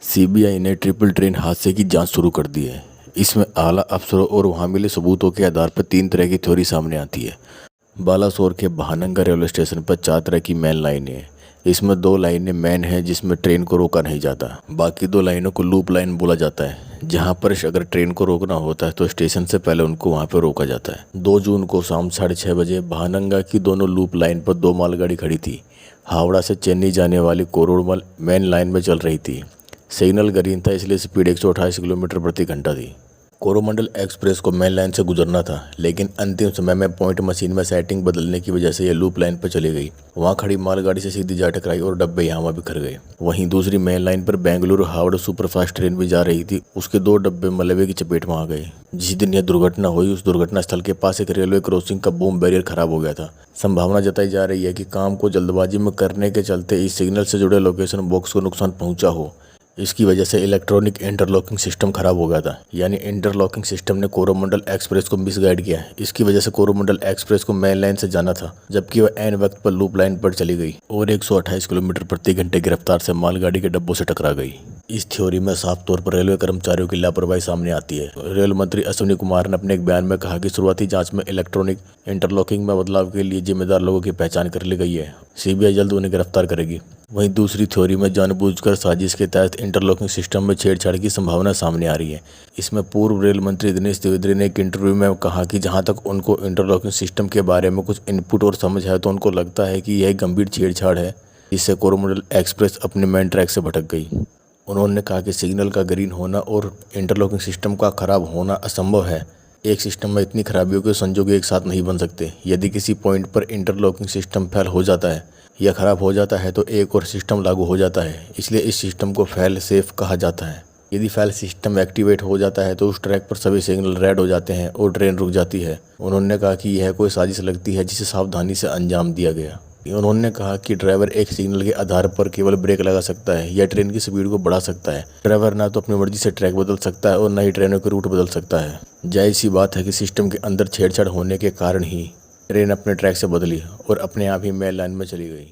CBI ने triple train हादसे की जांच शुरू कर दी है। इसमें आला अफसरों और वहां मिले सबूतों के आधार पर 3 तरह की थ्योरी सामने आती है। बालासोर के बहानंगा रेलवे स्टेशन पर 4 तरह की मेन लाइनें हैं। इसमें 2 लाइनें मेन हैं जिसमें ट्रेन को रोका नहीं जाता। बाकी 2 लाइनों को लूप लाइन बोला जाता है, जहां पर अगर ट्रेन को रोकना होता है तो स्टेशन से पहले उनको वहां पर रोका जाता है। 2 जून को शाम 6:30 बजे बहानंगा की दोनों लूप लाइन पर 2 मालगाड़ी खड़ी थी। हावड़ा से चेन्नई जाने वाली कोरोमंडल मेन लाइन में चल रही थी। सिग्नल ग्रीन था, इसलिए स्पीड 128 किलोमीटर प्रति घंटा थी। कोरोमंडल एक्सप्रेस को मेन लाइन से गुजरना था, लेकिन अंतिम समय में पॉइंट मशीन में सेटिंग बदलने की वजह से यह लूप लाइन पर चली गई। वहां खड़ी मालगाड़ी से सीधी जा टकराई और डब्बे यहाँ बिखर गए। वहीं दूसरी मेन लाइन पर बेंगलुरु हावड़ा सुपरफास्ट ट्रेन भी जा रही थी। उसके 2 डब्बे मलबे की चपेट में आ गए। जिस दिन यह दुर्घटना हुई उस दुर्घटना स्थल के पास एक रेलवे क्रॉसिंग का बूम बैरियर खराब हो गया था। संभावना जताई जा रही है कि काम को जल्दबाजी में करने के चलते इस सिग्नल से जुड़े लोकेशन बॉक्स को नुकसान पहुंचा हो। इसकी वजह से इलेक्ट्रॉनिक इंटरलॉकिंग सिस्टम खराब हो गया था, यानी इंटरलॉकिंग सिस्टम ने कोरोमंडल एक्सप्रेस को मिसगाइड किया। इसकी वजह से कोरोमंडल एक्सप्रेस को मेन लाइन से जाना था, जबकि वह ऐन वक्त पर लूप लाइन पर चली गई और 128 किलोमीटर प्रति घंटे की रफ्तार से मालगाड़ी के डब्बों से टकरा गई। इस थ्योरी में साफ तौर पर रेलवे कर्मचारियों की लापरवाही सामने आती है। रेल मंत्री अश्विनी कुमार ने अपने एक बयान में कहा कि शुरुआती जांच में इलेक्ट्रॉनिक इंटरलॉकिंग में बदलाव के लिए जिम्मेदार लोगों की पहचान कर ली गई है। सीबीआई जल्द उन्हें गिरफ्तार करेगी। वहीं दूसरी थ्योरी में जानबूझकर साजिश के तहत इंटरलॉकिंग सिस्टम में छेड़छाड़ की संभावना सामने आ रही है। इसमें पूर्व रेल मंत्री दिनेश तिवारी ने एक इंटरव्यू में कहा कि जहां तक उनको इंटरलॉकिंग सिस्टम के बारे में कुछ इनपुट और समझ है, तो उनको लगता है कि यह गंभीर छेड़छाड़ है, जिससे कोरोमंडल एक्सप्रेस अपने मेन ट्रैक से भटक गई। उन्होंने कहा कि सिग्नल का ग्रीन होना और इंटरलॉकिंग सिस्टम का खराब होना असंभव है। एक सिस्टम में इतनी खराबियों के संजोग एक साथ नहीं बन सकते। यदि किसी पॉइंट पर इंटरलॉकिंग सिस्टम फेल हो जाता है या खराब हो जाता है तो एक और सिस्टम लागू हो जाता है, इसलिए इस सिस्टम को फेल सेफ कहा जाता है। यदि फेल सिस्टम एक्टिवेट हो जाता है तो उस ट्रैक पर सभी सिग्नल रेड हो जाते हैं और ट्रेन रुक जाती है। उन्होंने कहा कि यह कोई साजिश लगती है जिसे सावधानी से अंजाम दिया गया। उन्होंने कहा कि ड्राइवर एक सिग्नल के आधार पर केवल ब्रेक लगा सकता है या ट्रेन की स्पीड को बढ़ा सकता है। ड्राइवर ना तो अपनी मर्जी से ट्रैक बदल सकता है और न ही ट्रेनों के रूट बदल सकता है। जायज़ सी बात है कि सिस्टम के अंदर छेड़छाड़ होने के कारण ही ट्रेन अपने ट्रैक से बदली और अपने आप ही मेन लाइन में चली गई।